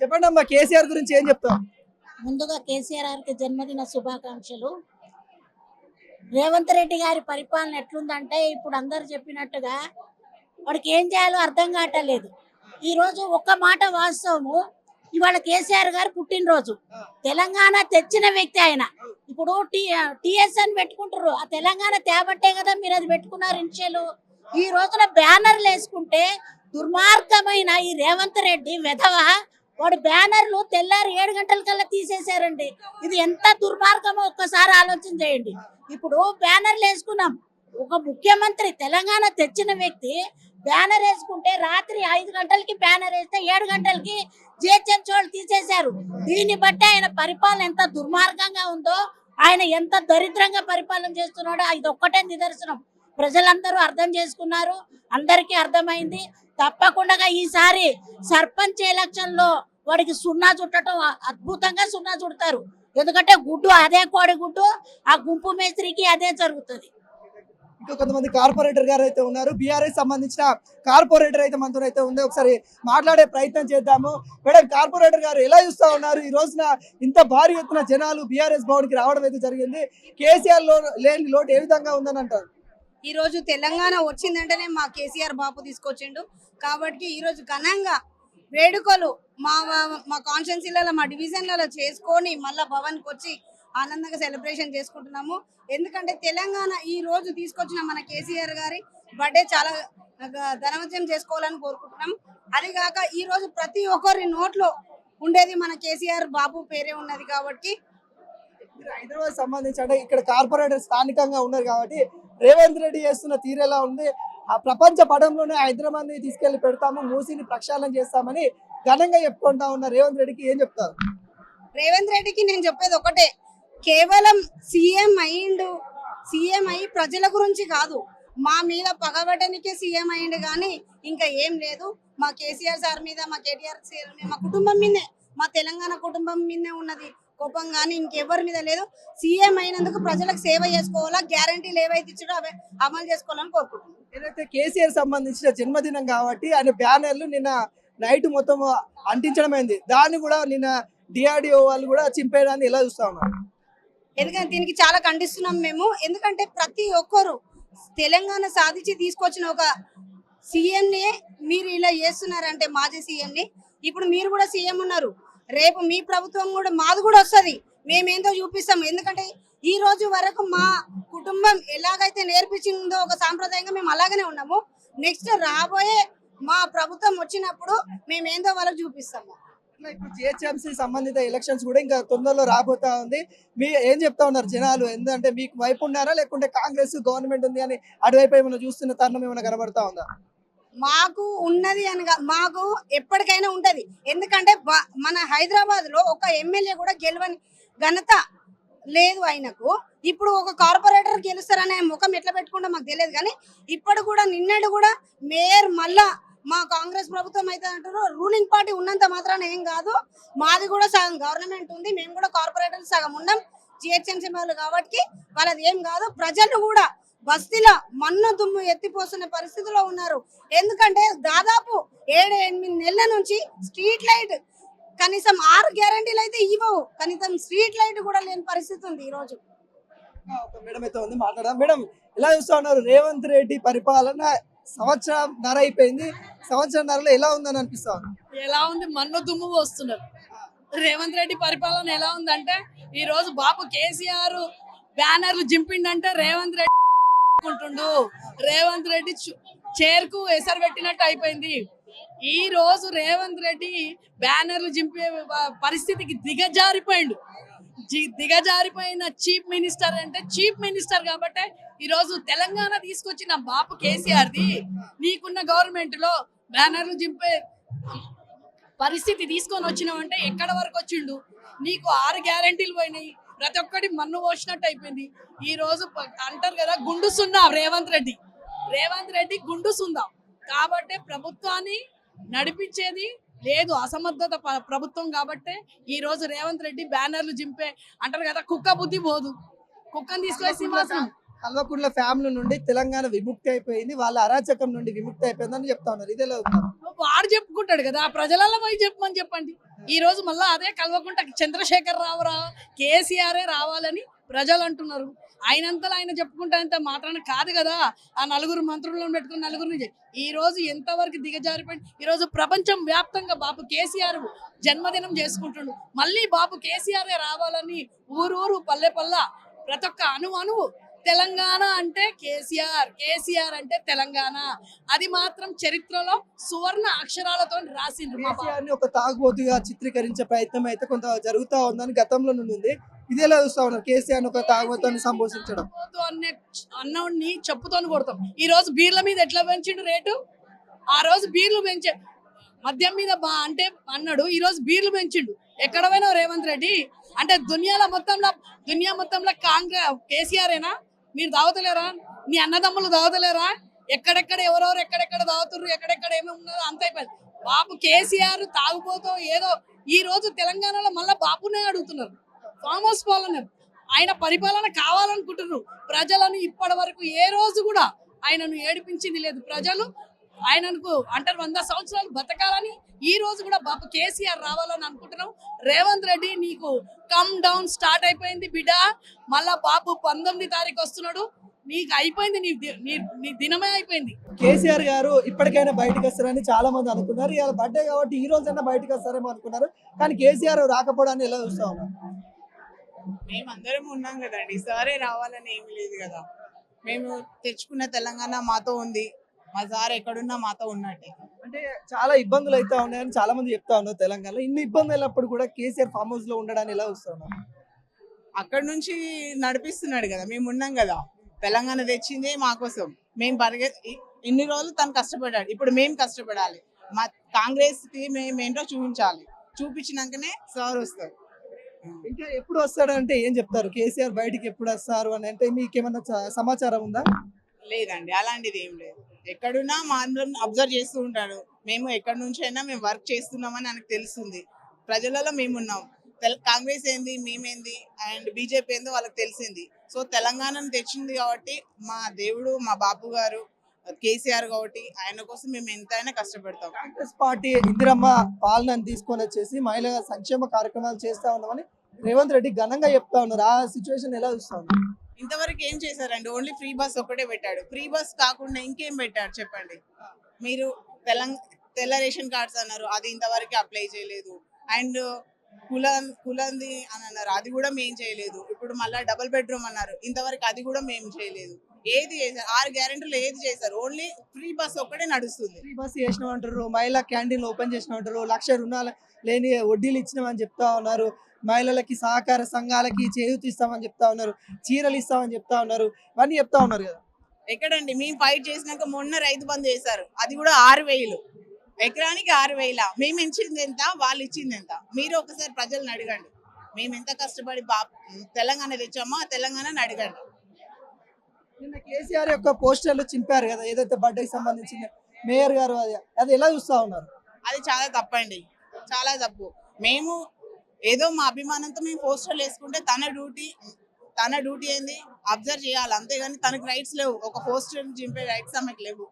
చెప్పండి అమ్మా, కేసీఆర్ గురించి ఏం చెప్తాం? ముందుగా కేసీఆర్ గారికి జన్మదిన శుభాకాంక్షలు. రేవంత్ రెడ్డి గారి పరిపాలన ఎట్లుందంటే ఇప్పుడు అందరు చెప్పినట్టుగా వాడికి ఏం చేయాలో అర్థం కావట్లేదు. ఈరోజు ఒక్క మాట వాస్తవము, ఇవాళ కేసీఆర్ గారు పుట్టినరోజు. తెలంగాణ తెచ్చిన వ్యక్తి ఆయన. ఇప్పుడు టిఎస్ అని పెట్టుకుంటారు, ఆ తెలంగాణ తేబట్టే కదా మీరు అది పెట్టుకున్నారు ఇన్షియలు. ఈ రోజున బ్యానర్లు వేసుకుంటే దుర్మార్గమైన ఈ రేవంత్ రెడ్డి వెధవ వాడు బ్యానర్లు తెల్లారి 7 గంటలకల్లా తీసేశారండి. ఇది ఎంత దుర్మార్గమో ఒక్కసారి ఆలోచన చేయండి. ఇప్పుడు బ్యానర్లు వేసుకున్నాం, ఒక ముఖ్యమంత్రి తెలంగాణ తెచ్చిన వ్యక్తి బ్యానర్ వేసుకుంటే రాత్రి 5 గంటలకి బ్యానర్ వేస్తే 7 గంటలకి జిహెచ్ఎంసీ వాళ్ళు తీసేశారు. దీన్ని బట్టి ఆయన పరిపాలన ఎంత దుర్మార్గంగా ఉందో, ఆయన ఎంత దరిద్రంగా పరిపాలన చేస్తున్నాడో ఇది ఒక్కటే నిదర్శనం. ప్రజలందరూ అర్థం చేసుకున్నారు, అందరికీ అర్థమైంది. తప్పకుండా ఈసారి సర్పంచ్ ఎలక్షన్ లో వాడికి సున్నా చుట్టడం అద్భుతంగా సున్నా చుడతారు. ఎందుకంటే గుడ్డు అదే కోడి గుడ్డు, ఆ గుంపు మేస్త్రికి అదే జరుగుతుంది. ఇంకా కొంతమంది కార్పొరేటర్ గారు అయితే ఉన్నారు, బీఆర్ఎస్ సంబంధించిన కార్పొరేటర్ అయితే మనతో అయితే ఉంది. ఒకసారి మాట్లాడే ప్రయత్నం చేద్దాము. మేడం, కార్పొరేటర్ గారు ఎలా చూస్తా ఉన్నారు? ఈ రోజున ఇంత భారీ ఎత్తున జనాలు బీఆర్ఎస్ భవన్ కి రావడం అయితే జరిగింది. కేసీఆర్ లో లేని లోటు ఏ విధంగా ఉందని అంటారు? ఈ రోజు తెలంగాణ వచ్చిందంటేనే మా కేసీఆర్ బాపు తీసుకొచ్చిండు కాబట్టి ఈ రోజు ఘనంగా వేడుకలు మా మా కాన్స్టిట్యున్సీలలో మా డివిజన్లలో చేసుకొని మళ్ళా భవన్కి వచ్చి ఆనందంగా సెలబ్రేషన్ చేసుకుంటున్నాము. ఎందుకంటే తెలంగాణ ఈ రోజు తీసుకొచ్చిన మన కేసీఆర్ గారి బర్త్డే చాలా ధనవంతం చేసుకోవాలని కోరుకుంటున్నాం. అది కాక ఈ రోజు ప్రతి ఒక్కరి నోట్లో ఉండేది మన కేసీఆర్ బాబు పేరే ఉన్నది కాబట్టి. హైదరాబాద్ సంబంధించి అంటే ఇక్కడ కార్పొరేటర్ స్థానికంగా ఉన్నారు కాబట్టి రేవంత్ రెడ్డి చేస్తున్న తీరేలా ఉంది. ఆ ప్రపంచ పటంలోనే హైదరాబాద్ ని తీసుకెళ్లి పెడతాము, మూసిని ప్రక్షాళన చేస్తామని ఘనంగా చెప్పుకుంటా ఉన్న రేవంత్ రెడ్డికి ఏం చెప్తారు? రేవంత్ రెడ్డికి నేను చెప్పేది ఒకటే, కేవలం సీఎం అయ్యిండు, సీఎం అయ్యి ప్రజల గురించి కాదు, మా మీద పగబట్టనికే సీఎం అయ్యిండు కానీ ఇంకా ఏం లేదు. మా కేసీఆర్ సార్ మీద, మా కేటీఆర్ సార్ మీద, మా కుటుంబం మీదే, మా తెలంగాణ కుటుంబం మీదే ఉన్నది కోపం కానీ ఇంకెవరి మీద లేదు. సీఎం అయినందుకు ప్రజలకు సేవ చేసుకోవాలా, గ్యారంటీలు ఏవైతే ఇచ్చాడో అవి అమలు చేసుకోవాలని కోరుకుంటున్నాం. ఏదైతే కేసీఆర్ సంబంధించిన జన్మదినం కాబట్టి ఆయన బ్యానర్లు నిన్న నైట్ మొత్తం అంటించడం అయింది. దాన్ని కూడా నిన్న డిఆర్డిఓ వాళ్ళు కూడా చింపేయడాన్ని ఎలా చూస్తా ఉన్నారు? ఎందుకంటే దీనికి చాలా ఖండిస్తున్నాం మేము. ఎందుకంటే ప్రతి ఒక్కరు తెలంగాణ సాధించి తీసుకొచ్చిన ఒక సీఎంని మీరు ఇలా చేస్తున్నారంటే, మాజీ సీఎంని, ఇప్పుడు మీరు కూడా సీఎం ఉన్నారు, రేపు మీ ప్రభుత్వం కూడా మాది కూడా వస్తుంది, మేమేందో చూపిస్తాము. ఎందుకంటే ఈ రోజు వరకు మా కుటుంబం ఎలాగైతే నేర్పించిందో ఒక సాంప్రదాయంగా మేము అలాగనే ఉన్నాము. నెక్స్ట్ రాబోయే మా ప్రభుత్వం వచ్చినప్పుడు మేమేందో వాళ్ళకి చూపిస్తాము. ఇప్పుడు జిహెచ్ఎంసీ సంబంధిత ఎలక్షన్స్ కూడా ఇంకా తొందరలో రాబోతా ఉంది. మీ ఏం చెప్తా ఉన్నారు జనాలు? ఎందుకంటే మీకు వైపు ఉన్నారా లేకుంటే కాంగ్రెస్ గవర్నమెంట్ ఉంది అని అటువైపు ఏమైనా చూస్తున్న తరుణం ఏమైనా కనబడతా ఉందా? మాకు ఉన్నది అనగా మాకు ఎప్పటికైనా ఉంటది. ఎందుకంటే మన హైదరాబాద్ లో ఒక ఎమ్మెల్యే కూడా గెలవని ఘనత లేదు ఆయనకు. ఇప్పుడు ఒక కార్పొరేటర్ గెలుస్తారనే ముఖం ఎట్లా పెట్టుకుంటా మాకు తెలియదు కానీ ఇప్పుడు కూడా నిన్నటి కూడా మేయర్ మళ్ళా మా కాంగ్రెస్ ప్రభుత్వం అయితే అంటారు. రూలింగ్ పార్టీ ఉన్నంత మాత్రాన ఏం కాదు, మాది కూడా సగం గవర్నమెంట్ ఉంది, మేము కూడా కార్పొరేటర్ సగం ఉన్నాం జిహెచ్ఎంసీ వాళ్ళు కాబట్టి వాళ్ళది ఏం కాదు. ప్రజలు కూడా బస్తీలో మన్ను దుమ్ము ఎత్తిపోస్తున్న పరిస్థితిలో ఉన్నారు. ఎందుకంటే దాదాపు 7-8 నెలల నుంచి స్ట్రీట్ లైట్ కనీసం 6 గ్యారంటీలు అయితే ఇవ్వవు, కనీసం స్ట్రీట్ లైట్ కూడా లేని పరిస్థితి ఉంది ఈ రోజు. మేడం అయితే ఉంది, మాట్లాడదాం. మేడం, ఎలా చూస్తా ఉన్నారు? రేవంత్ రెడ్డి పరిపాలన సంవత్సరంన్నర అయిపోయింది, సంవత్సరంన్నరలో ఎలా ఉందని అనిపిస్తా ఉంది? ఎలా ఉంది? మన్ను దుమ్ము వస్తున్నారు. రేవంత్ రెడ్డి పరిపాలన ఎలా ఉందంటే, ఈ రోజు బాబు కేసీఆర్ బ్యానర్లు జింపిండంటే రేవంత్ రెడ్డి కుంటుండు. రేవంత్ రెడ్డి చేరుకు ఎసరు పెట్టినట్టు అయిపోయింది. ఈ రోజు రేవంత్ రెడ్డి బ్యానర్లు జింపే పరిస్థితికి దిగజారిపోయిండు. దిగజారిపోయిన చీఫ్ మినిస్టర్ అంటే చీఫ్ మినిస్టర్ కాబట్టి ఈ రోజు తెలంగాణ తీసుకొచ్చిన బాపు కేసీఆర్ది నీకున్న గవర్నమెంట్ లో బ్యానర్లు జింపే పరిస్థితి తీసుకొని వచ్చినావంటే ఎక్కడ వరకు వచ్చిండు? నీకు 6 గ్యారంటీలు పోయినాయి, ప్రతి ఒక్కటి మన్ను పోసినట్టు అయిపోయింది. ఈ రోజు అంటారు కదా గుండు సున్నా రేవంత్ రెడ్డి గుండు సున్నా కాబట్టి ప్రభుత్వాన్ని నడిపించేది లేదు, అసమర్థత ప్రభుత్వం కాబట్టి ఈ రోజు రేవంత్ రెడ్డి బ్యానర్లు జింపే అంటారు కదా, కుక్క బుద్ధి పోదు, కుక్కను తీసుకొని సింహాసనం. కల్వకుంట్ల ఫ్యామిలీ నుండి తెలంగాణ విముక్తి అయిపోయింది, వాళ్ళ అరాచకం నుండి విముక్తి అయిపోయిందని చెప్తా ఉన్నారు. ఇదే వాడు చెప్పుకుంటాడు కదా, ప్రజలలో పోయి చెప్పమని చెప్పండి. ఈ రోజు మళ్ళా అదే కల్వకుంట చంద్రశేఖర్ రావు కేసీఆరే రావాలని ప్రజలు అంటున్నారు. ఆయనంతలో ఆయన చెప్పుకుంటానంత మాత్రాన కాదు కదా. ఆ నలుగురు మంత్రులను పెట్టుకుని నలుగురిని ఈ రోజు ఎంతవరకు దిగజారిపోయింది. ఈ రోజు ప్రపంచం వ్యాప్తంగా బాబు కేసీఆర్ జన్మదినం చేసుకుంటుండు. మళ్ళీ బాబు కేసీఆరే రావాలని ఊరూరు పల్లె పల్ల ప్రతి ఒక్క అణువు తెలంగాణ అంటే కేసీఆర్, కేసీఆర్ అంటే తెలంగాణ, అది మాత్రం చరిత్రలో సువర్ణ అక్షరాలతో రాసిండ్రు. కేసీఆర్ ని ఒక తాగుబోతుగా చిత్రీకరించే ప్రయత్నం అయితే కొంత జరుగుతా ఉందని గతంలో నుండి ఉంది. ఇదేలా చూస్తా ఉన్నారు కేసీఆర్ ఒక తాగుబోతుని సంబోధించడం? అన్నోడిని చెప్పుతో కొడతాం. ఈ రోజు బీర్ల మీద ఎట్లా పెంచిండు రేటు? ఆ రోజు బీర్లు పెంచే మద్యం మీద అంటే అన్నాడు, ఈ రోజు బీర్లు పెంచిండు. ఎక్కడ పోయినా రేవంత్ రెడ్డి అంటే దునియా మొత్తంలో కాంగ్రెస్ కేసీఆరేనా? మీరు దావతలేరా? మీ అన్నదమ్ములు దావతలేరా? ఎక్కడెక్కడ ఎవరెవరు ఎక్కడెక్కడ దావతుర్రు, ఎక్కడెక్కడ ఏమేమి ఉన్నదో అంత అయిపోయింది. బాబు కేసీఆర్ తాగుపోతో ఏదో ఈ రోజు తెలంగాణలో మళ్ళా బాబునే అడుగుతున్నారు. ఫామ్ హౌస్ పాలన ఆయన పరిపాలన కావాలనుకుంటున్నారు. ప్రజలను ఇప్పటి వరకు ఏ రోజు కూడా ఆయనను ఏడిపించింది లేదు. ప్రజలు ఆయనకు అంటారు 100 సంవత్సరాలు బతకాలని. ఈ రోజు కూడా బాబు కేసీఆర్ రావాలని అనుకుంటున్నాం. రేవంత్ రెడ్డి నీకు కమ్ డౌన్ స్టార్ట్ అయిపోయింది బిడ్డ. మళ్ళా బాబు 19 తారీఖు వస్తున్నాడు. నీకు అయిపోయింది, నీ దినమే అయిపోయింది. కేసీఆర్ గారు ఇప్పటికైనా బయటకు వస్తారని చాలా మంది అనుకున్నారు. ఇవాళ బర్త్డే కాబట్టి ఈ రోజైనా బయటకు వస్తారేమో అనుకున్నారు. కానీ కేసీఆర్ రాకపోవడాన్ని ఎలా చూస్తా ఉన్నారు? మేమందరం ఉన్నాం కదండి, సారే రావాలని ఏమి లేదు కదా. మేము తెచ్చుకున్న తెలంగాణ మాతో ఉంది, మా సార్ ఎక్కడున్నా మాతో ఉన్నట్టే. అంటే చాలా ఇబ్బందులు అయితే ఉన్నాయని చాలా మంది చెప్తా ఉన్నారు. తెలంగాణలో ఇన్ని ఇబ్బందులు అయినప్పుడు కూడా కేసీఆర్ ఫామ్ హౌస్ లో ఉండడాన్ని ఎలా చూస్తా ఉన్నారు? అక్కడ నుంచి నడిపిస్తున్నాడు కదా, మేము ఉన్నాం కదా. తెలంగాణ తెచ్చిందే మా కోసం. మేము ఇన్ని రోజులు తను కష్టపడ్డాడు, ఇప్పుడు మేము కష్టపడాలి. మా కాంగ్రెస్ కి మేమేంటో చూపించాలి. చూపించినాకనే సార్ వస్తారు. ఇంకా ఎప్పుడు వస్తాడు అంటే ఏం చెప్తారు? కేసీఆర్ బయటికి ఎప్పుడు వస్తారు అని అంటే మీకేమన్నా సమాచారం ఉందా? లేదండి, అలాంటిది ఏం లేదు. ఎక్కడున్నా మా అందరం అబ్జర్వ్ చేస్తూ ఉంటాడు. మేము ఎక్కడి నుంచి అయినా మేము వర్క్ చేస్తున్నామని ఆయనకు తెలుస్తుంది. ప్రజలలో మేమున్నాం. కాంగ్రెస్ ఏంది, మేమేంది, అండ్ బీజేపీ ఏందో వాళ్ళకి తెలిసింది. సో తెలంగాణను తెచ్చింది కాబట్టి మా దేవుడు, మా బాపు గారు కేసీఆర్ కాబట్టి ఆయన కోసం మేము ఎంతైనా కష్టపడతాం. కాంగ్రెస్ పార్టీ ఇందిరమ్మ పాలనను తీసుకొని వచ్చేసి మహిళా సంక్షేమ కార్యక్రమాలు చేస్తా ఉన్నామని రేవంత్ రెడ్డి ఘనంగా చెప్తా ఉన్నారు. ఆ సిచ్యువేషన్ ఎలా చూస్తా ఉన్నారు? ఇంతవరకు ఏం చేశారండి? ఓన్లీ ఫ్రీ బస్ ఒకటే పెట్టాడు. ఫ్రీ బస్ కాకుండా ఇంకేం పెట్టాడు చెప్పండి? మీరు తెల్ల రేషన్ కార్డ్స్ అన్నారు, అది ఇంతవరకు అప్లై చేయలేదు. అండ్ కులంది అని అన్నారు, అది కూడా మేము చేయలేదు. ఇప్పుడు మళ్ళీ డబుల్ బెడ్రూమ్ అన్నారు, ఇంతవరకు అది కూడా మేము చేయలేదు. ఏది చేశారు? 6 గ్యారెంటీలు ఏది చేశారు? ఓన్లీ ఫ్రీ బస్ ఒక్కటే నడుస్తుంది. ఫ్రీ బస్ చేసినామంటారు, మహిళా క్యాంటీన్లు ఓపెన్ చేసినామంటారు, 1,00,000 రుణాలు లేని వడ్డీలు ఇచ్చినామని చెప్తా ఉన్నారు. మహిళలకి సహకార సంఘాలకి చేయూతి ఇస్తామని చెప్తా ఉన్నారు, చీరలు ఇస్తామని చెప్తా ఉన్నారు, ఇవన్నీ చెప్తా ఉన్నారు కదా. ఎక్కడండి? మేము ఫైట్ చేసినాక మొన్న రైతు బంధు చేశారు, అది కూడా 6,000 ఎకరానికి 6,000. మేము ఇచ్చింది ఎంత, వాళ్ళు ఇచ్చింది ఎంత? మీరు ఒకసారి ప్రజలను అడగండి. మేము ఎంత కష్టపడి తెలంగాణ తెచ్చామో ఆ తెలంగాణని అడగండి. నిన్న కేసీఆర్ యొక్క పోస్టర్లు చింపారు కదా, ఏదైతే బర్త్డేకి సంబంధించింది మేయర్ గారు, అది ఎలా చూస్తా ఉన్నారు? అది చాలా తప్పండి, చాలా తప్పు. మేము ఏదో మా అభిమానంతో మేము పోస్టర్లు వేసుకుంటే తన డ్యూటీ ఏంది? అబ్జర్వ్ చేయాలి, అంతేగాని తనకు రైట్స్ లేవు. ఒక పోస్టర్ చింపే రైట్స్ ఆమెకు లేవు.